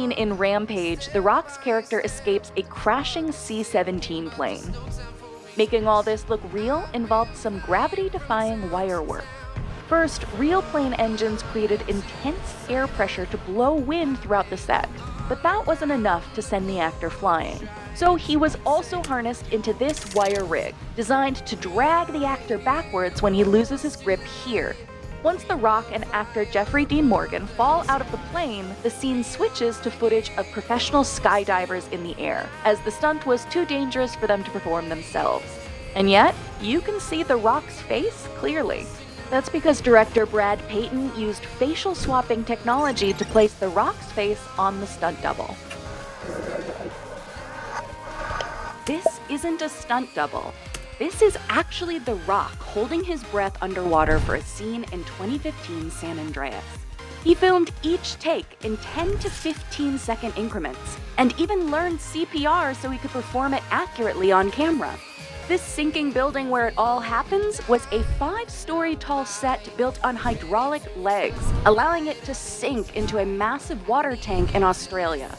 scene in Rampage, The Rock's character escapes a crashing C-17 plane. Making all this look real involved some gravity-defying wire work. First, real plane engines created intense air pressure to blow wind throughout the set, but that wasn't enough to send the actor flying. So he was also harnessed into this wire rig, designed to drag the actor backwards when he loses his grip here. Once The Rock and actor Jeffrey Dean Morgan fall out of the plane, the scene switches to footage of professional skydivers in the air, as the stunt was too dangerous for them to perform themselves. And yet, you can see The Rock's face clearly. That's because director Brad Peyton used facial swapping technology to place The Rock's face on the stunt double. This isn't a stunt double. This is actually The Rock holding his breath underwater for a scene in 2015 San Andreas. He filmed each take in 10 to 15 second increments, and even learned CPR so he could perform it accurately on camera. This sinking building where it all happens was a 5-story tall set built on hydraulic legs, allowing it to sink into a massive water tank in Australia.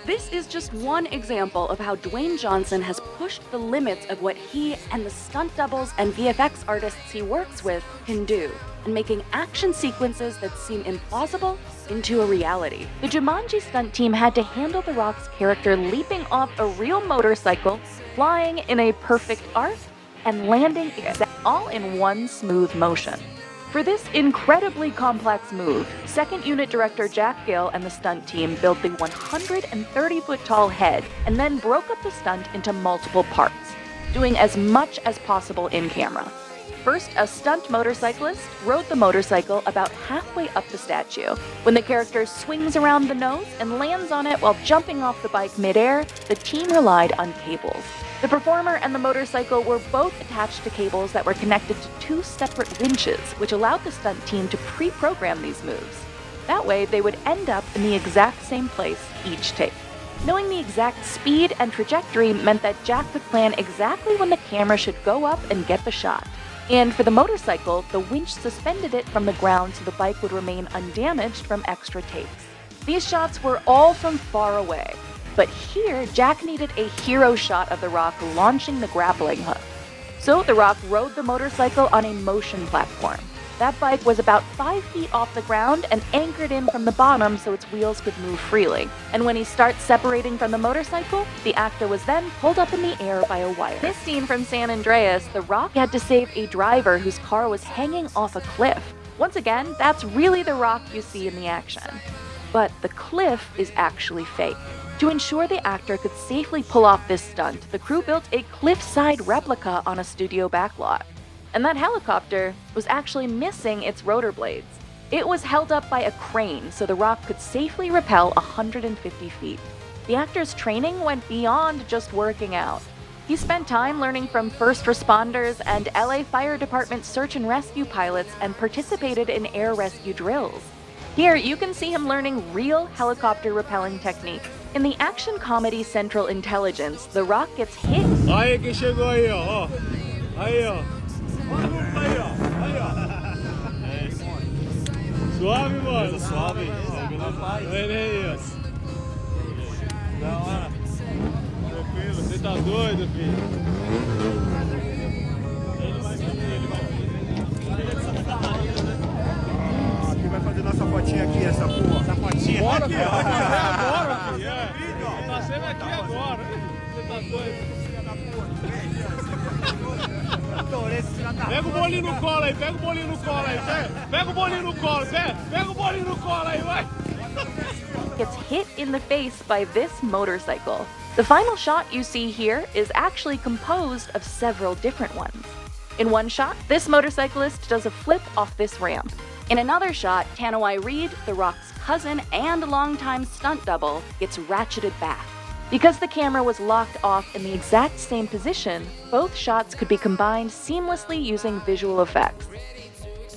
This is just one example of how Dwayne Johnson has pushed the limits of what he and the stunt doubles and VFX artists he works with can do, and making action sequences that seem implausible into a reality. The Jumanji stunt team had to handle The Rock's character leaping off a real motorcycle, flying in a perfect arc, and landing all in one smooth motion. For this incredibly complex move, second unit director Jack Gill and the stunt team built the 130-foot-tall head and then broke up the stunt into multiple parts, doing as much as possible in camera. First, a stunt motorcyclist rode the motorcycle about halfway up the statue. When the character swings around the nose and lands on it while jumping off the bike midair, the team relied on cables. The performer and the motorcycle were both attached to cables that were connected to 2 separate winches, which allowed the stunt team to pre-program these moves. That way, they would end up in the exact same place each take. Knowing the exact speed and trajectory meant that Jack could plan exactly when the camera should go up and get the shot. And for the motorcycle, the winch suspended it from the ground so the bike would remain undamaged from extra takes. These shots were all from far away. But here, Jack needed a hero shot of The Rock launching the grappling hook. So The Rock rode the motorcycle on a motion platform. That bike was about 5 feet off the ground and anchored in from the bottom so its wheels could move freely. And when he starts separating from the motorcycle, the actor was then pulled up in the air by a wire. This scene from San Andreas, The Rock had to save a driver whose car was hanging off a cliff. Once again, that's really The Rock you see in the action. But the cliff is actually fake. To ensure the actor could safely pull off this stunt, the crew built a cliffside replica on a studio backlot. And that helicopter was actually missing its rotor blades. It was held up by a crane so The Rock could safely rappel 150 feet. The actor's training went beyond just working out. He spent time learning from first responders and LA Fire Department search and rescue pilots and participated in air rescue drills. Here, you can see him learning real helicopter rappelling techniques. In the action comedy Central Intelligence, The Rock gets hit. Aí quem chegou aí, ó. Aí, ó. Aí, ó. Aí, ó. Suave, mano. Suave. Aí, ó. Da hora. Tranquilo, você tá doido, filho? Ele vai fazer nossa fotinha aqui, essa porra. Essa fotinha. Bora, filho. Agora, filho. Tá sendo aqui agora. Você tá doido? Pega o bolinho no colo aí, pega o bolinho no colo aí, pega o bolinho no colo, pega o bolinho no colo aí, vai. Gets hit in the face by this motorcycle. The final shot you see here is actually composed of several different ones. In one shot, this motorcyclist does a flip off this ramp. In another shot, Tanawai Reed, The Rock's cousin and longtime stunt double, gets ratcheted back. Because the camera was locked off in the exact same position, both shots could be combined seamlessly using visual effects.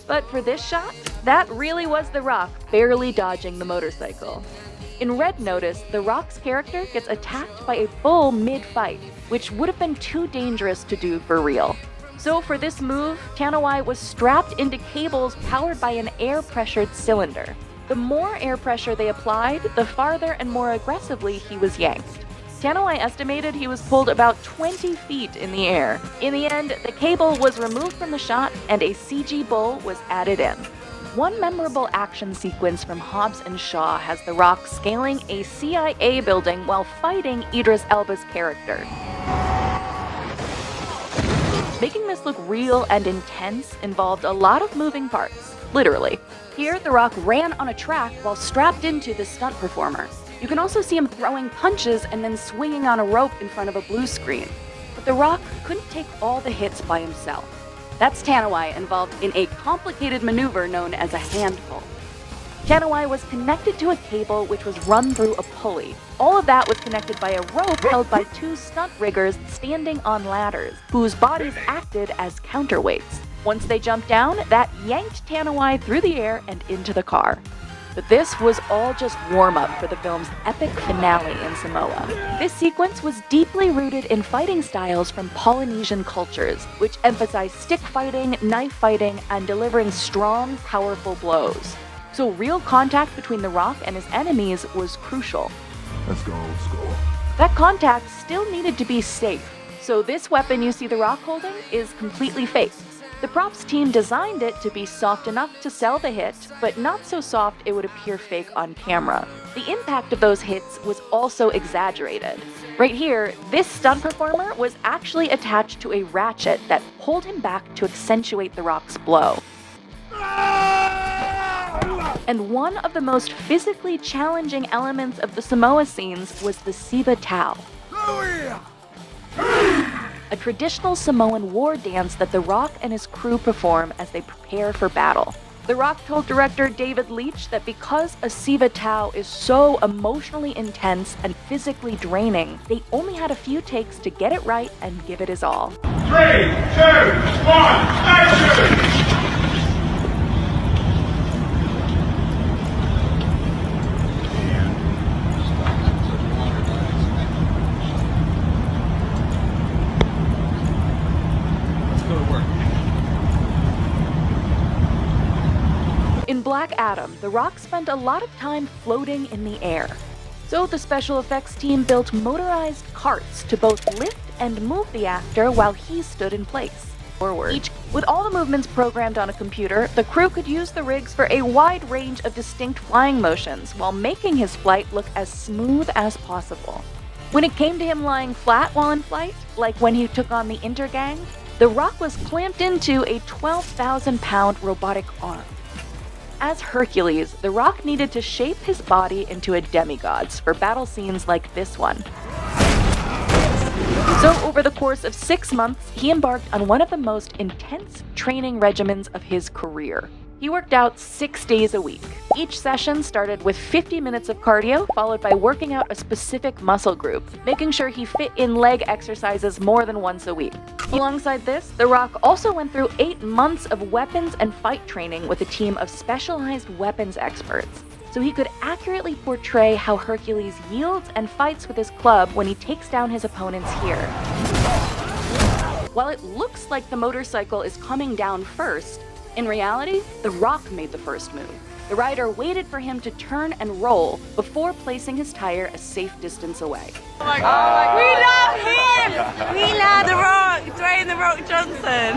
But for this shot, that really was The Rock barely dodging the motorcycle. In Red Notice, The Rock's character gets attacked by a bull mid-fight, which would have been too dangerous to do for real. So for this move, Tanawai was strapped into cables powered by an air-pressured cylinder. The more air pressure they applied, the farther and more aggressively he was yanked. Tanoi estimated he was pulled about 20 feet in the air. In the end, the cable was removed from the shot and a CG bull was added in. One memorable action sequence from Hobbs and Shaw has The Rock scaling a CIA building while fighting Idris Elba's character. Making this look real and intense involved a lot of moving parts, literally. Here, The Rock ran on a track while strapped into the stunt performer. You can also see him throwing punches and then swinging on a rope in front of a blue screen. But The Rock couldn't take all the hits by himself. That's Tanoi involved in a complicated maneuver known as a hand pull. Tanoi was connected to a cable which was run through a pulley. All of that was connected by a rope held by two stunt riggers standing on ladders, whose bodies acted as counterweights. Once they jumped down, that yanked Tanoi through the air and into the car. But this was all just warm-up for the film's epic finale in Samoa. This sequence was deeply rooted in fighting styles from Polynesian cultures, which emphasized stick fighting, knife fighting, and delivering strong, powerful blows. So real contact between The Rock and his enemies was crucial. Let's go old school. That contact still needed to be safe, so this weapon you see The Rock holding is completely fake. The props team designed it to be soft enough to sell the hit, but not so soft it would appear fake on camera. The impact of those hits was also exaggerated. Right here, this stunt performer was actually attached to a ratchet that pulled him back to accentuate The Rock's blow. And one of the most physically challenging elements of the Samoa scenes was the Siba Tau, a traditional Samoan war dance that The Rock and his crew perform as they prepare for battle. The Rock told director David Leitch that because a Siba Tau is so emotionally intense and physically draining, they only had a few takes to get it right and give it his all. 3, 2, 1, action! In Black Adam, The Rock spent a lot of time floating in the air. So the special effects team built motorized carts to both lift and move the actor while he stood in place. Forward. With all the movements programmed on a computer, the crew could use the rigs for a wide range of distinct flying motions while making his flight look as smooth as possible. When it came to him lying flat while in flight, like when he took on the Intergang, The Rock was clamped into a 12,000-pound robotic arm. As Hercules, The Rock needed to shape his body into a demigod for battle scenes like this one. So over the course of 6 months, he embarked on one of the most intense training regimens of his career. He worked out 6 days a week. Each session started with 50 minutes of cardio, followed by working out a specific muscle group, making sure he fit in leg exercises more than once a week. Alongside this, The Rock also went through 8 months of weapons and fight training with a team of specialized weapons experts, so he could accurately portray how Hercules yields and fights with his club when he takes down his opponents here. While it looks like the motorcycle is coming down first, in reality, The Rock made the first move. The rider waited for him to turn and roll before placing his tire a safe distance away. Oh my God. We love him! We love The Rock! Dwayne The Rock Johnson!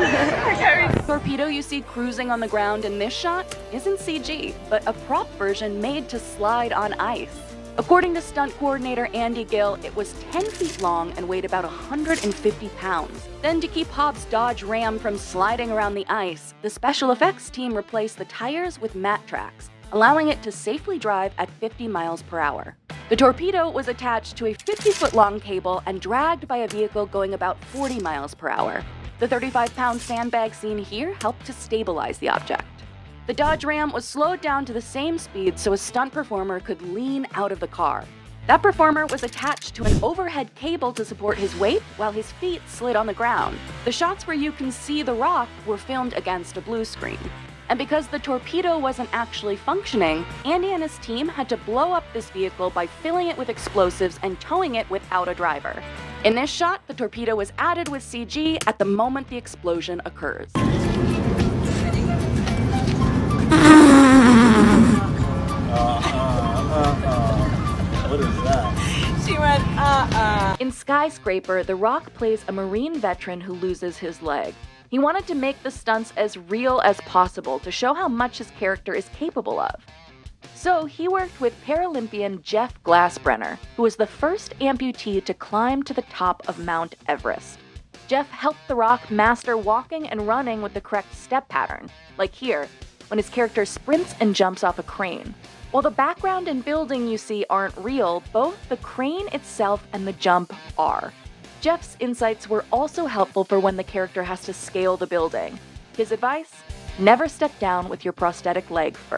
The torpedo you see cruising on the ground in this shot isn't CG, but a prop version made to slide on ice. According to stunt coordinator Andy Gill, it was 10 feet long and weighed about 150 pounds. Then to keep Hobbs' Dodge Ram from sliding around the ice, the special effects team replaced the tires with mat tracks, allowing it to safely drive at 50 miles per hour. The torpedo was attached to a 50-foot-long cable and dragged by a vehicle going about 40 miles per hour. The 35-pound sandbag seen here helped to stabilize the object. The Dodge Ram was slowed down to the same speed so a stunt performer could lean out of the car. That performer was attached to an overhead cable to support his weight while his feet slid on the ground. The shots where you can see The Rock were filmed against a blue screen. And because the torpedo wasn't actually functioning, Andy and his team had to blow up this vehicle by filling it with explosives and towing it without a driver. In this shot, the torpedo was added with CG at the moment the explosion occurs. In Skyscraper, The Rock plays a Marine veteran who loses his leg. He wanted to make the stunts as real as possible to show how much his character is capable of. So he worked with Paralympian Jeff Glassbrenner, who was the first amputee to climb to the top of Mount Everest. Jeff helped The Rock master walking and running with the correct step pattern, like here, when his character sprints and jumps off a crane. While the background and building you see aren't real, both the crane itself and the jump are. Jeff's insights were also helpful for when the character has to scale the building. His advice? Never step down with your prosthetic leg first.